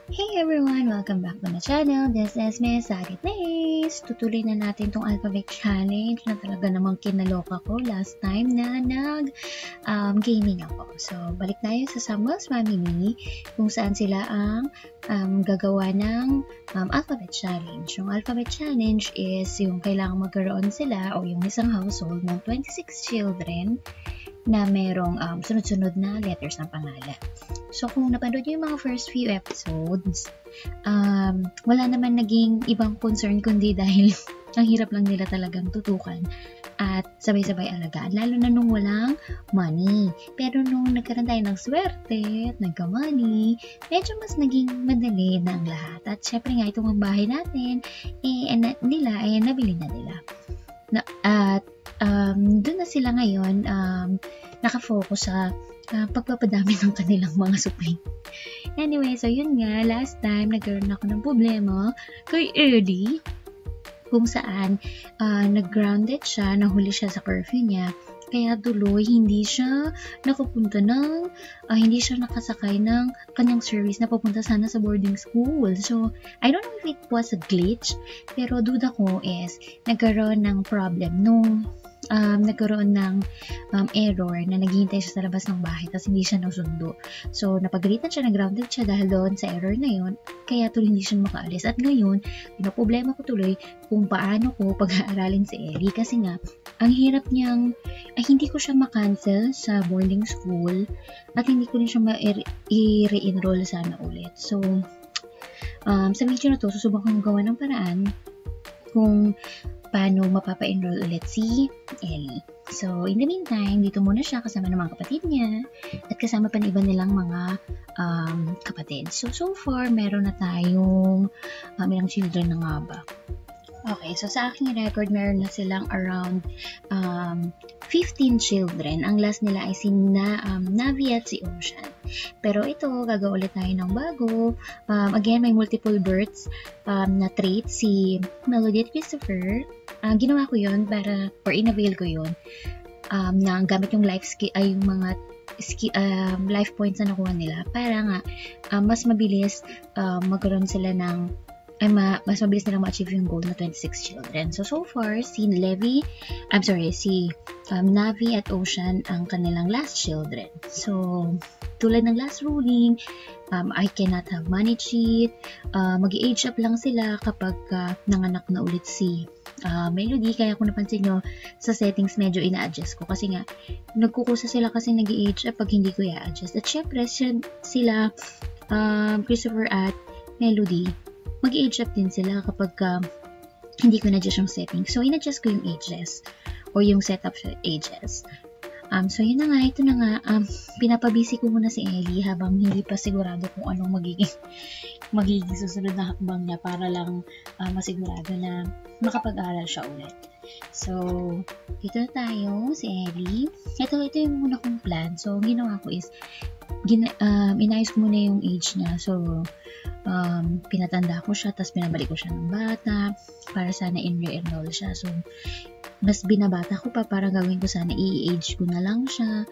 Hey everyone! Welcome back to my channel. This is Miss Sari Plays. Tutuloy na natin tong alphabet challenge na talaga namang kinaloka ko last time na gaming ako. So, balik tayo sa Samuel's Family kung saan sila ang gagawa ng alphabet challenge. Yung alphabet challenge is yung kailangan magkaroon sila o yung isang household ng 26 children na merong sunod-sunod na letters ng pangalan. So, kung napanood niyo yung mga first few episodes, wala naman naging ibang concern kundi dahil ang hirap lang nila talagang tutukan at sabay-sabay alagaan, lalo na nung walang money. Pero nung nagkaroon tayo ng swerte at nagka-money, medyo mas naging madali na ang lahat. At syempre nga, itong ang bahay natin, nabili na nila. Doon na sila ngayon nakafocus sa pagpapadami ng kanilang mga supling. Anyway, so yun nga, last time nagkaroon ako ng problema kay Eddie kung saan nag-grounded siya, nahuli siya sa curfew niya. Kaya tuloy, hindi siya nakasakay ng kanyang service na papunta sana sa boarding school. So, I don't know if it was a glitch, pero duda ko is nagkaroon ng problem nung nagkaroon ng error na naghihintay siya sa labas ng bahay tapos hindi siya nasundo. So, napagalitan siya, nag-grounded siya dahil doon sa error na yon, kaya tuloy hindi siya makaalis. At ngayon, pinaproblema ko tuloy kung paano ko pag-aaralin si Ellie kasi nga, ang hirap niyang, hindi ko siya makancel sa boarding school at hindi ko rin siya i-re-enroll sana ulit. So, sa video na to, susubukan kong gawa ng paraan kung paano mapapa-enroll ulit si Ellie. So, in the meantime, dito muna siya kasama ng mga kapatid niya at kasama pa ng iba nilang mga kapatid. So far, meron na tayong ilang children na nga ba? Okay, so sa aking record, meron na silang around 15 children. Ang last nila ay si Navi at si Ocean. Pero ito, gagawa ulit tayo ng bago. Again, may multiple births na traits si Melody at Christopher. Ginawa ko yun in-avail ko yun na gamit yung life points na nakuha nila para nga mas mabilis magkaroon sila ng mas mabilis nilang ma-achieve yung goal na 26 children. So far, si Navi at Ocean ang kanilang last children. So, tulad ng last ruling, I cannot have money cheat. Mag-age up lang sila kapag nanganak na ulit si Melody. Kaya kung napansin nyo, sa settings medyo ina-adjust ko. Kasi nga, nagkukusa sila kasi nag-age up pag hindi ko i-adjust. At syempre, sila Christopher at Melody, mag-age up din sila kapag hindi ko na-adjust yung settings. So, in-adjust ko yung ages o yung setup sa ages. So, yun na nga. Ito na nga. Pinapabisi ko muna si Ellie habang hindi pa sigurado kung anong magiging susunod na hakbang niya para lang masigurado na makapag-aral siya ulit. So, dito na tayo, si Ellie. Ito yung muna kong plan. So, ang ginawa ko is inayos ko muna yung age niya. So, pinatanda ko siya, tapos pinabalik ko siya ng bata para sana in-re-enroll siya. So, mas binabata ko pa para gawin ko sana i-age ko na lang siya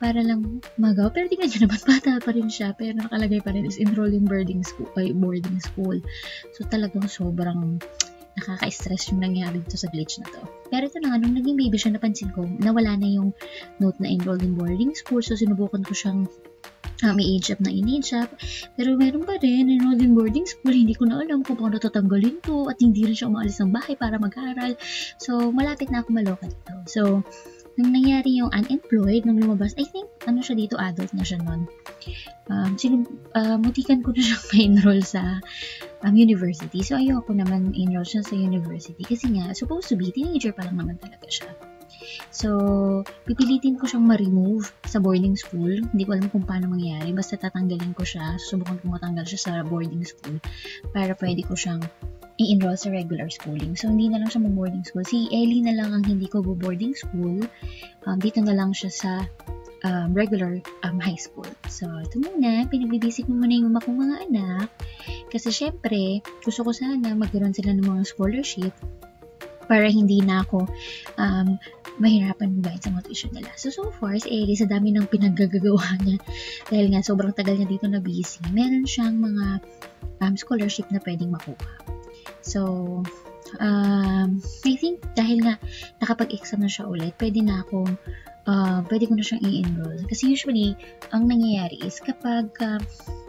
para lang magawa. Pero tingnan nyo naman, bata pa rin siya, pero nakalagay pa rin is enroll in boarding school. So, talagang sobrang nakaka-stress yung nangyari dito sa glitch na to. Pero ito na nga, nung naging baby siya, napansin ko, nawala na yung note na enrolled in boarding school. So, sinubukan ko siyang i-age up na in-age up. Pero meron pa rin, enrolled in boarding school. Hindi ko na alam kung paano tatanggalin to at hindi rin siya umaalis ng bahay para mag-aaral. So, malapit na ako maloka dito. So, nung nangyari yung unemployed, nung lumabas, I think, siya dito, adult na siya nun. Mutikan ko na siyang ma-enroll sa university. So, ayoko naman enroll siya sa university kasi nga, supposed to be, teenager pa lang naman talaga siya. So, pipilitin ko siyang ma-remove sa boarding school. Hindi ko alam kung paano mangyari. Basta tatanggalin ko siya. Susubukan ko matanggal siya sa boarding school para pwede ko siyang i-enroll sa regular schooling. So, hindi na lang siya mag-boarding school. Si Ellie na lang ang hindi ko boarding school. Dito na lang siya sa regular high school. So, ito muna. Pinagbibisik mo muna yung kong mga anak. Kasi, syempre, gusto ko sana magkaroon sila ng mga scholarship para hindi na ako mahirapan magbayad sa mga tuition nila. So far, si Ellie, sa dami ng pinaggagawa niya, dahil nga sobrang tagal niya dito na busy, meron siyang mga scholarship na pwedeng makuha. So, I think dahil nga nakapag-exam na siya ulit, pwede ko na siyang i-enroll. Kasi usually, ang nangyayari is kapag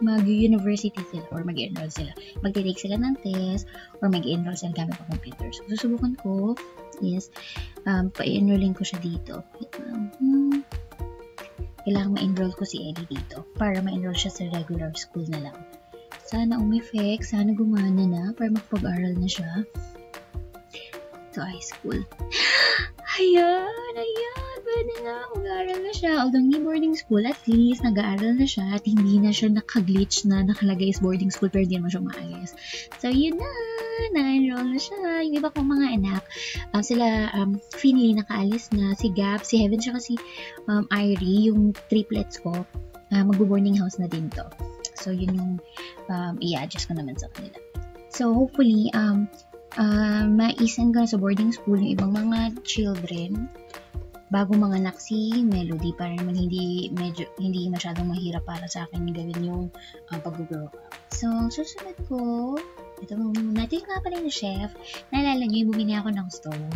mag-university sila or mag-enroll sila, mag-take sila ng test or mag-enroll sila gamit ang computer. So, susubukan ko is pa-enrolling ko siya dito. Kailangan ma-enroll ko si Ellie dito para ma-enroll siya sa regular school na lang. Sana umeffect, sana gumana na para makapag-aral na siya to high school. Ayan, pwede na, mag-aaral na siya. Although hindi boarding school, at least nag-aaral na siya at hindi na siya nakaglitch na nakalagay is boarding school pero hindi naman siya maayos. So, yun na-enroll na siya. Yung iba kong mga anak, sila, Finley nakaalis na, si Gab, si Heaven, siya kasi Irie, yung triplets ko, mag-boarding house na din to. So, yun yung i-adjust ko naman sa kanila. So, hopefully, maisan ko na sa boarding school yung ibang mga children bago mga anak si Melody para naman hindi masyadong mahirap para sa akin gawin yung pag-grow up. So, susunod ko, ito natin nga pala yung chef. Naalala nyo, yung bumili ako ng stove.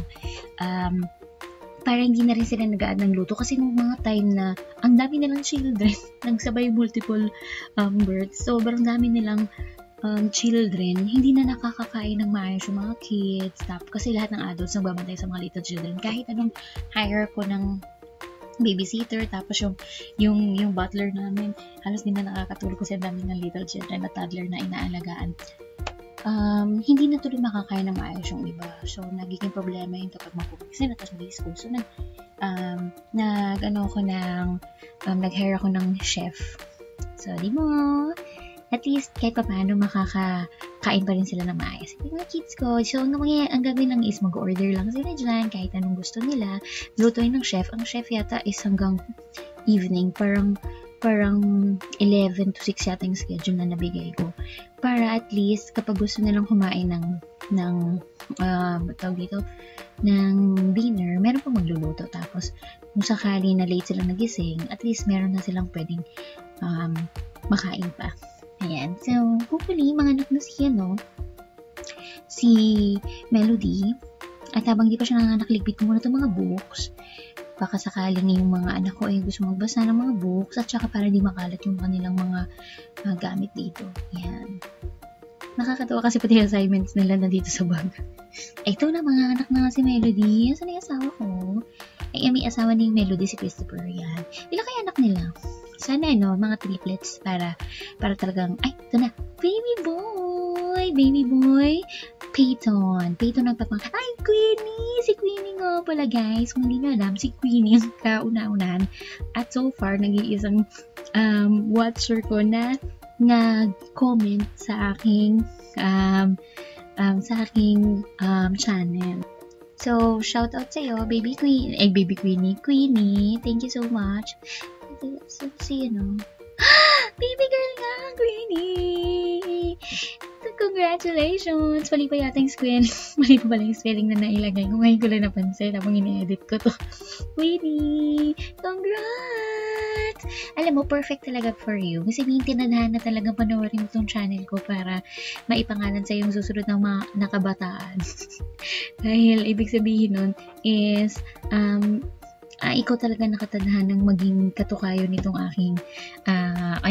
Para hindi na rin sila nag-add ng luto kasi nung mga time na ang dami nilang children, nagsabay multiple births. Sobrang dami nilang children, hindi na nakakakain ng maayos yung mga kids. Kasi lahat ng adults nagbabantay sa mga little children. Kahit anong hire ko ng babysitter, tapos yung butler namin, halos din na nakakatulog kasi ang dami ng little children at toddler na inaalagaan. Hindi na tuloy makakain ng maayos yung iba. So, nagiging problema yung kapag mag-cook sila tapos mag-school. So, nag-hire ako ng chef. So, di mo, at least kahit pa paano makakain pa rin sila ng maayos. Yung mga kids ko, so ang gagawin lang is mag-order lang sila dyan, kahit anong gusto nila. Lutuin ng chef. Ang chef yata is hanggang evening, parang 11 to 6 yata yung schedule na nabigay ko. Para at least kapag gusto nilang kumain ng dinner, meron pa magluluto. Tapos kung sakali na late silang nagising, at least meron na silang pwedeng makain pa. Ayan. So, hopefully, mga anak na si Melody, at habang di pa siya nanganak, ligpit ko muna itong mga books. Baka sakaling yung mga anak ko ay gusto magbasa ng mga books, at saka para di makalat yung kanilang mga gamit dito. Ayan. Nakakatawa kasi pati assignments nila na dito sa bag. Ay, ito na, mga anak na si Melody. Saan yung asawa ko? Ay, may asawa ni Melody, si Christopher. Yan. Ilan kaya anak nila? Sana, mga triplets para talagang, ay, ito na, baby boy, Peyton ang papang, ay, Queenie, si Queenie nga pala, guys, kung hindi nyo alam, si Queenie ang kauna-unahan, at so far, nag-iisang watcher ko na nag-comment sa aking channel. So, shout out sa'yo, baby Queenie, thank you so much. So, baby girl nga, Queenie! So, congratulations! Mali pa yata yung spelling. Mali pa pala yung spelling na nailagay ko. Ngayon ko lang napansin habang ine-edit ko to. Queenie! Congrats! Alam mo, perfect talaga for you. Kasi tinadhana na talagang panoorin itong channel ko para maipangalan sa yung susunod ng mga nakabataan. Dahil, ibig sabihin nun is, ikaw talaga nakatadhan ng maging katukayo nitong aking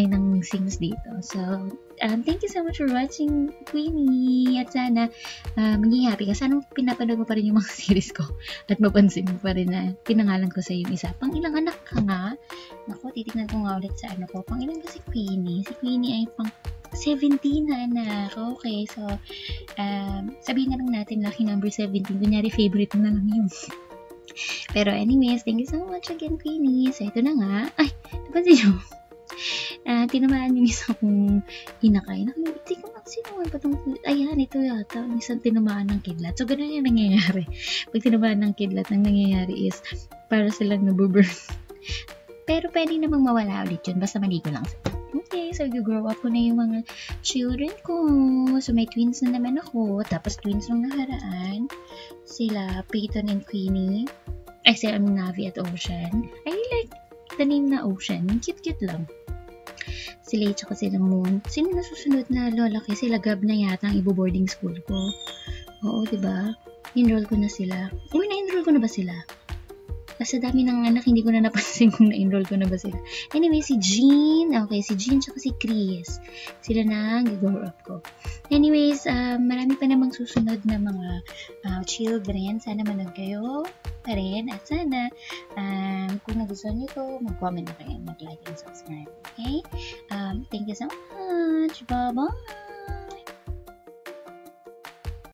ng sings dito. So, thank you so much for watching, Queenie. At sana maging happy ka. Sana pinapanood mo pa rin yung mga series ko at mapansin mo pa rin na pinangalan ko sa yung isa. Pang ilang anak ka nga? Naku, titignan ko nga ulit sa ko. Pang ilang ba si Queenie? Si Queenie ay pang 17 na anak. Okay, so sabihin na lang natin lucky number 17. Kunyari favorite mo na lang yun. Pero anyways, thank you so much again, Queenie. So, ito na nga. Ay, napansin nyo? Tinamaan yung isang kong hinakay. Hindi ko nga sino ba itong... Ayan, ito yata. Isang tinamaan ng kidlat. So, ganun yung nangyayari. Pag tinamaan ng kidlat, ang nangyayari is para silang nabuburn. Pero pwede namang mawala ulit yun. Basta maligo lang sila. Okay, so grow up ko na yung mga children ko. So may twins na naman ako. Tapos twins nung nakaraan. Sila Peyton and Queenie. Ay, sila Navi at Ocean. I like the name na Ocean. Cute-cute lang. Sila tsaka sila Moon. Sino na susunod na lalaki? Sila Gab na yata ang ibo-boarding school ko. Oo, diba? Enroll ko na sila. Uy, na-enroll ko na ba sila? Kasi dami ng anak, hindi ko na napansin kung na-enroll ko na ba sila. Anyway, si Jean. Okay, si Jean tsaka si Chris. Sila na ang grow up ko. Anyways, marami pa namang susunod na mga children. Sana manood kayo pa rin. At sana, kung nagustuhan nyo ito, mag-comment na kayo, mag-like and subscribe. Okay? Thank you so much. Bye-bye!